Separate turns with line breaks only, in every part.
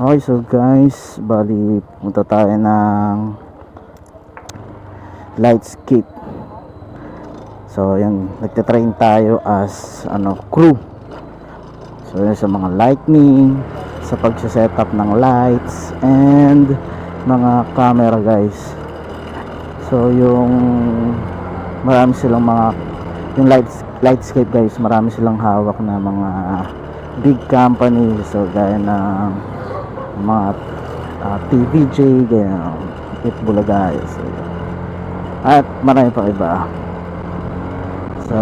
Okay, so guys, bali punta tayo ng Lightscape. So yan, nagte-train tayo as crew. So yun sa mga lightning, sa pagse-setup ng lights and mga camera guys. So yung marami silang yung Lightscape guys, marami silang hawak na mga big company. So gaya ng mga TVJ, gaya Itbulaga, so, at marami pa iba. So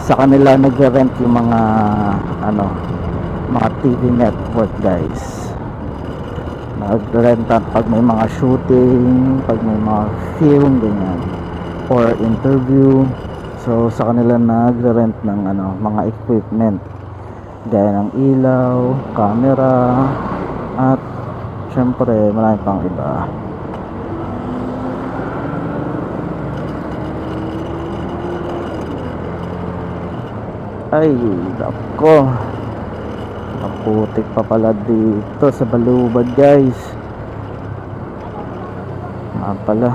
sa kanila nagre-rent yung mga mga TV network guys. Nagre-rent pag may mga shooting, pag may mga film ganyan, or interview. So sa kanila nagre-rent ng mga equipment gaya ng ilaw, camera, at syempre marami pang iba. Ay nako, ang putik pa pala dito sa Balubad guys. Pala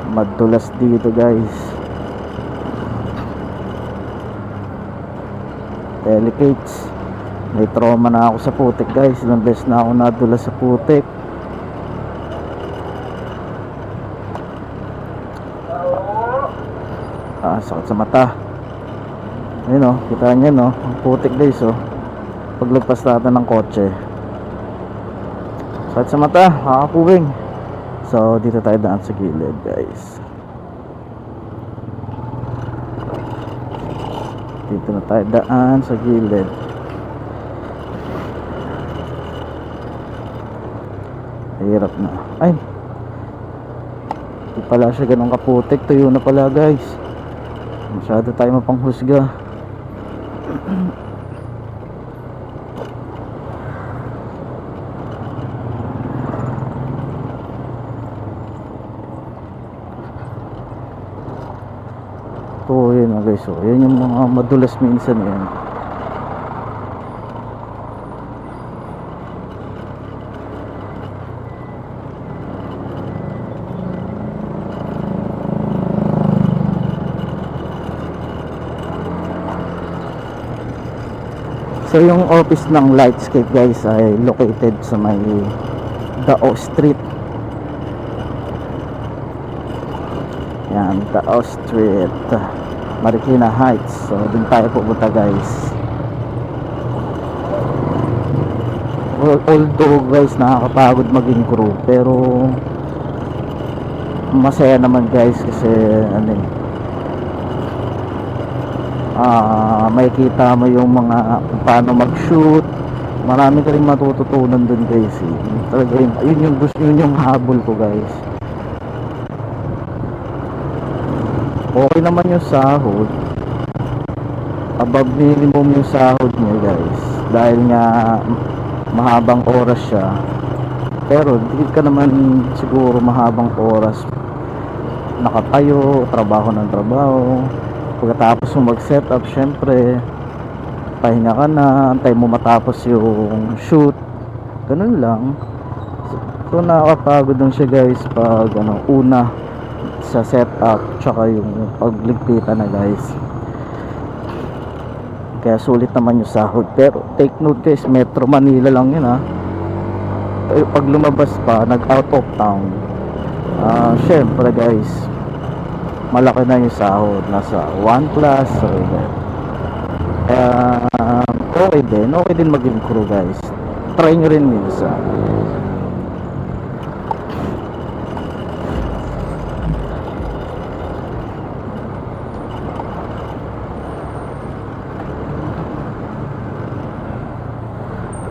madulas dito guys. Delicates, may trauma na ako sa putik guys. Ilang beses na ako nadulas sa putik. Sakit sa mata. Ayun o, kita nyo no, ang putik guys o. Paglagpas natin ng kotse, sakit sa mata, kakapuwing. So dito tayo daan sa gilid guys. Dito na tayo daan sa gilid. Hirap na. Ay, di pala siya ganun kaputik. Tuyo na pala guys. Masyado tayo mapanghusga. So yun na guys, so yan yung mga madulas minsan yan. So yung office ng Lightscape guys ay located sa may Dao Street. Yan, Dao Street, Marikina Heights. So dun tayo pupunta guys. Although guys, nakakapagod maging crew, pero masaya naman guys kasi makikita mo yung mga kung paano mag-shoot. Marami ka rin matututunan dun guys Talaga yun yung habol ko guys. Okay naman yung sahod, above minimum yung sahod niya guys, dahil nga mahabang oras siya. Pero di ka naman siguro mahabang oras nakatayo, trabaho ng trabaho. Pagkatapos mo mag-setup, syempre pahinga ka na, antay mo matapos yung shoot, ganun lang. So nakakapagod lang siya guys pag una sa setup, tsaka yung pagligpitan na guys. Kaya sulit naman yung sahod. Pero take note guys, Metro Manila lang yun pag lumabas pa, nag out of town, syempre guys, malaki na yung sahod, nasa 1 plus. So okay din maging crew guys. Try nyo rin minsan.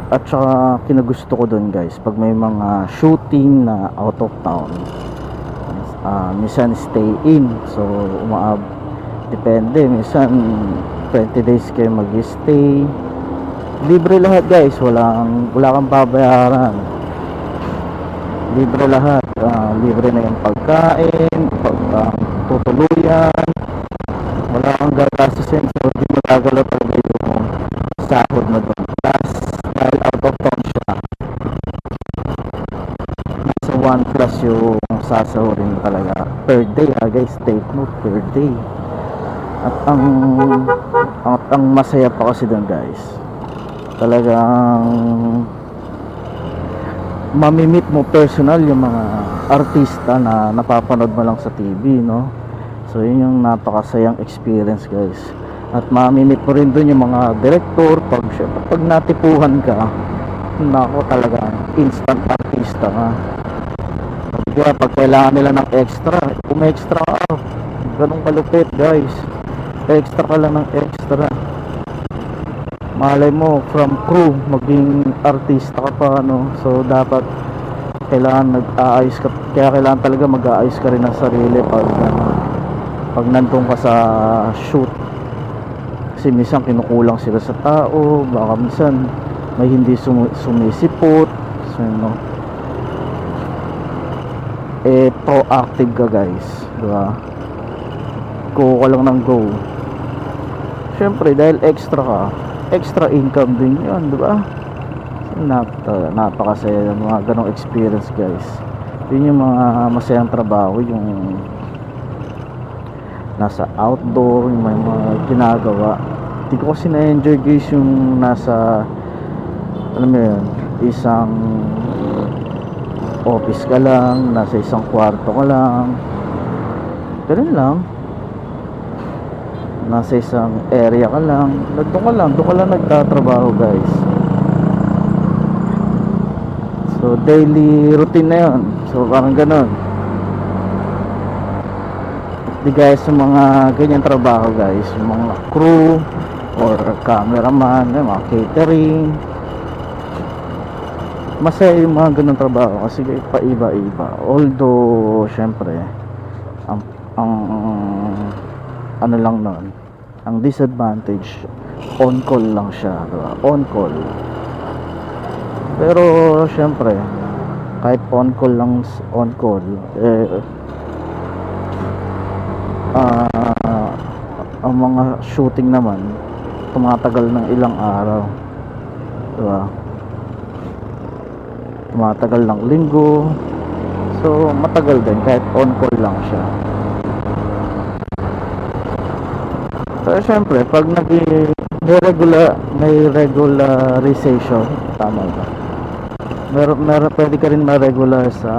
At saka kinagusto ko dun guys, pag may mga shooting na out of town, minsan stay in. So depende, minsan 20 days kayo mag-stay. Libre lahat guys, wala kang babayaran. Libre lahat. Libre na yung pagkain, tutuluyan, wala kang gagastusin. So di mo magagalaw talaga yung sahod mo doon. Plus, dahil out of town siya, nasa 1 plus yung sasahurin mo talaga per day guys, take note, per day. At ang masaya pa kasi doon guys, talagang mamimit mo personal yung mga artista na napapanood mo lang sa TV, no? So yun yung napakasayang experience guys. At mamimit mo rin dun yung mga director. Pag natipuhan ka, nako, talaga instant artista ka. Kaya pag kailangan nila ng extra, extra ka, ganun kalupit guys, extra ka lang ng extra. Malay mo from crew maging artista ka pa, no? So dapat kailangan nag-aayos ka, kaya kailangan talaga mag-aayos ka rin ng sarili pag nandun ka sa shoot. Kasi minsan kinukulang sila sa tao, baka minsan may hindi sumisipot. So no, proactive ka guys, diba? Go ka lang ng go. Syempre dahil extra ka, extra income din yun, diba? Napakasaya ng mga ganong experience guys. Yun yung mga masayang trabaho, yung nasa outdoor, yung may mga ginagawa. Hindi ko kasi na-enjoy guys yung nasa, alam mo yun, isang office ka lang, nasa isang kwarto ka lang, ganun lang, nasa isang area ka lang, doon ka lang nagtatrabaho guys. So daily routine na yun. So parang ganun. Di guys, sa mga ganyan trabaho guys, yung mga crew or cameraman, yung mga catering, masaya yung mga ganun trabaho kasi paiba-iba. Although syempre ang ano lang nun, ang disadvantage, on call lang siya, diba? On call. Pero syempre kahit on call lang, on call, ang mga shooting naman tumatagal ng ilang araw, diba? Tumatagal ng linggo, so matagal din kahit on call lang siya. Pero syempre pag may regularization, tama ba? Meron pwede ka rin ma-regular sa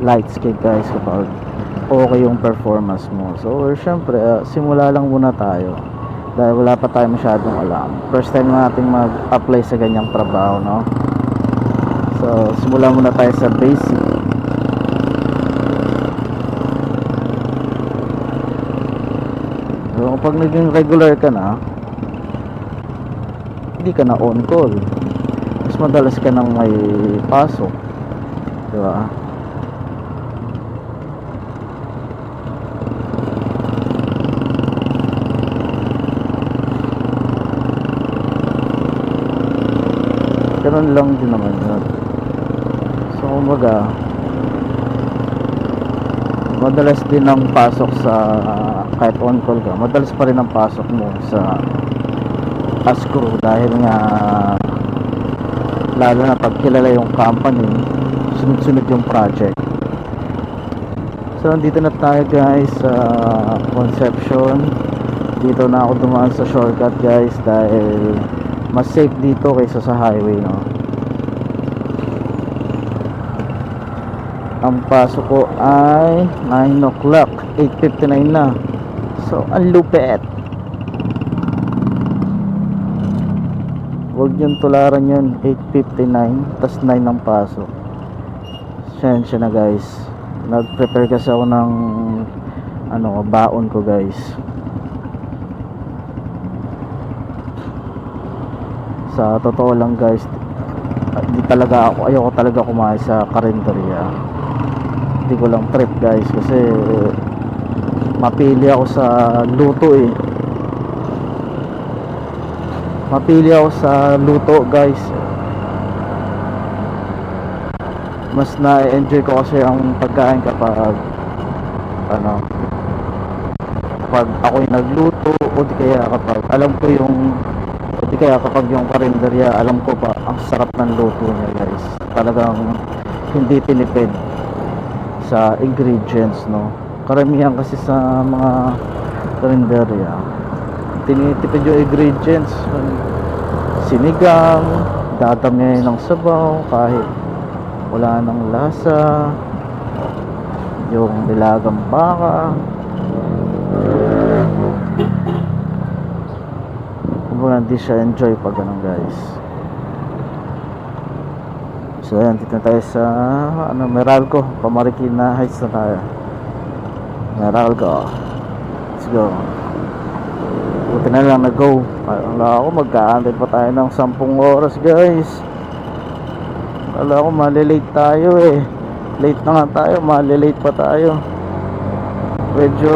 lightscape guys kapag okay yung performance mo. So syempre simula lang muna tayo dahil wala pa tayo masyadong alam. First time nating mag-apply sa ganyang trabaho, no? So simula muna tayo sa basic. So kapag naging regular ka na, hindi ka na on call, mas madalas ka nang may pasok, diba? Ganun lang din naman yun. So kumbaga madalas din ang pasok sa kahit on call ka, madalas pa rin ang pasok mo sa as crew dahil nga lalo na pag kilala yung company, sunod-sunod yung project. So nandito na tayo guys sa Concepcion. Dito na ako dumaan sa shortcut guys dahil mas safe dito kaysa sa highway, no? Ang pasok ko ay 9 o'clock, 8:59 na. So ang lupet. Huwag niyong tularan yun, 8:59 tas 9 ang pasok. Sensya na guys, nag-prepare kasi ako ng baon ko guys. Sa totoo lang guys, ayoko talaga kumain sa karinderya. Hindi ko lang trip guys kasi mapili ako sa luto eh. Mapili ako sa luto guys. Mas na-enjoy ko kasi ang pagkain kapag kapag ako'y nagluto, o di kaya kapag alam ko yung, o di kaya kapag yung karinderya, alam ko pa ang sarap ng luto niya guys. Talagang hindi tinipid sa ingredients, no. Karamihan kasi sa mga karinderya tinitipid yung ingredients. Sinigang, dadami ng sabaw kahit wala ng lasa, yung nilagang baka, kumbaga hindi siya enjoy pag ganun guys. So yan, dito na tayo sa Meralco, Marikina Heights na tayo. Meralco, let's go. Buti na lang na-go. Wala ako, magkaantay pa tayo ng 10 oras guys. Wala ako, malilate tayo eh. Late na nga tayo, malilate pa tayo. Medyo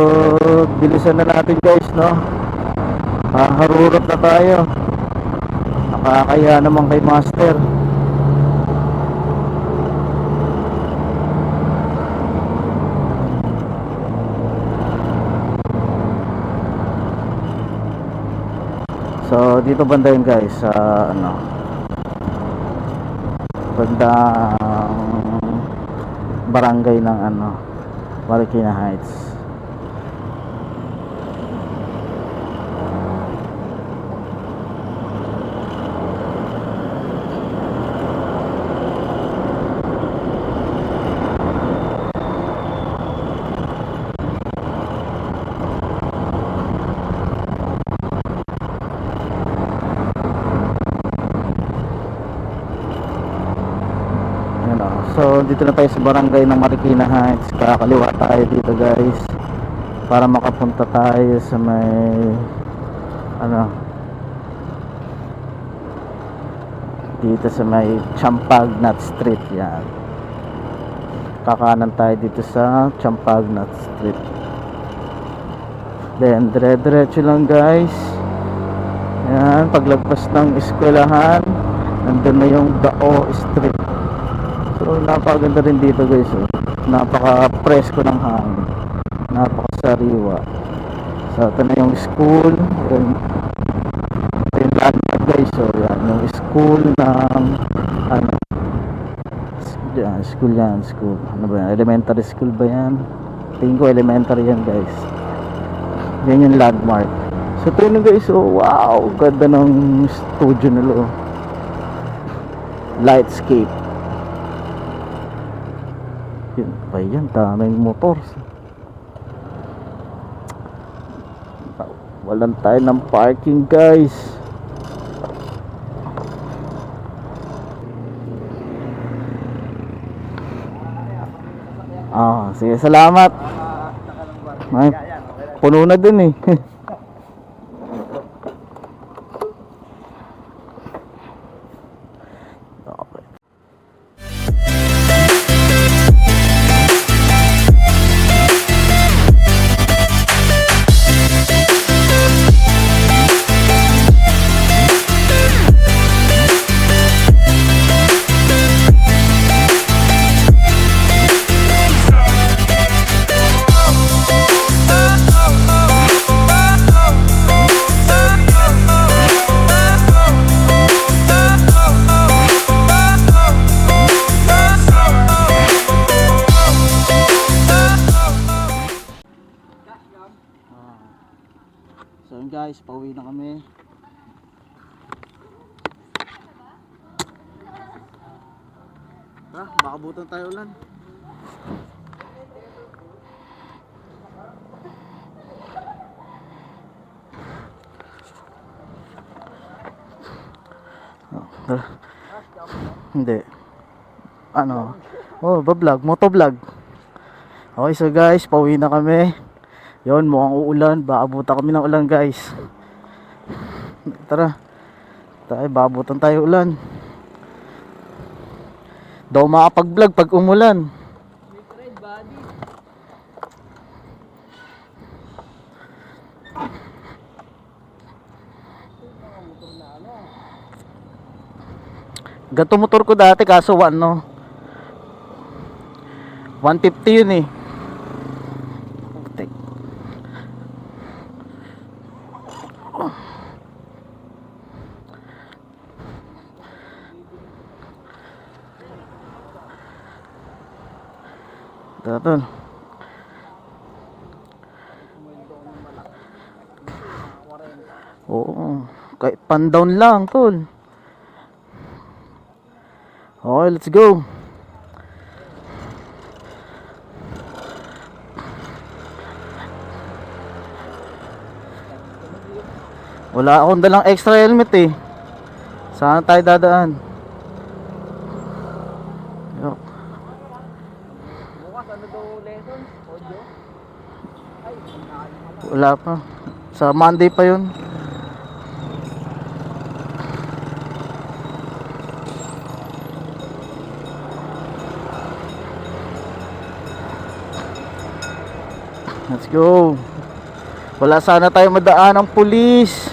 bilisan na natin guys, no. Haharurot na tayo. Nakakaya naman kay Master. So dito banda yun guys, sa bandang barangay ng Marikina Heights. So dito na tayo sa barangay ng Marikina Heights. Kakaliwa tayo dito guys para makapunta tayo sa may dito sa may Champagnat Street. Yan, kakanan tayo dito sa Champagnat Street, then dire-diretso lang guys. Yan, paglagpas ng eskwelahan nandun na yung Dao Street. So napakaganda rin dito guys, napaka-presko ng hangin, napakasariwa. So ito na yung school, yung landmark guys. So yan, yung school ng school ano ba yan? Elementary school ba yan? Tingin ko elementary yan guys. Yan yung landmark. So ito yun guys, wow, ganda ng studio nila. Lightscape. Yun pa yan, daming motor. Walan tayo ng parking guys. Sige, salamat. Ay, puno na din eh. So yun guys, pauwi na kami. Makabutan tayo ulan. Hindi. Bablog, motovlog. Okay, so guys, pauwi na kami. Yon, mukhang uulan, baabutan kami ng ulan guys. Tara, baabutan tayo ulan. Daw makapag-vlog pag umulan. Gato motor ko dati kaso 150 yun eh. tol. Oo, kahit pan down lang tol. Okay, let's go. Wala akong dalang extra helmet eh. Saan tayo dadaan? Yo.
Bukas ano daw lesson? Audio? Ay,
Wala pa. Sa Monday pa yun. Let's go. Wala sana tayo madaan ng pulis.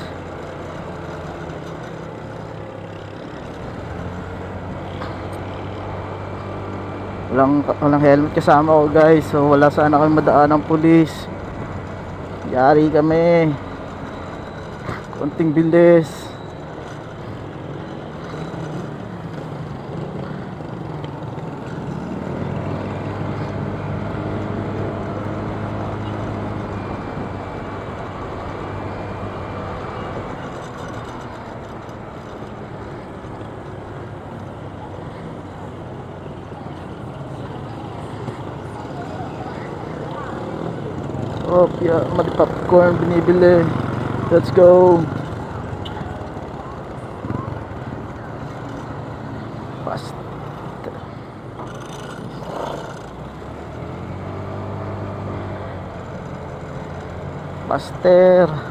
Walang helmet kasama ko guys. So wala sana kami madaan ng pulis. Yari kami. Konting bilis. Oh, yeah, mali popcorn binibili. Let's go. Fast. Faster.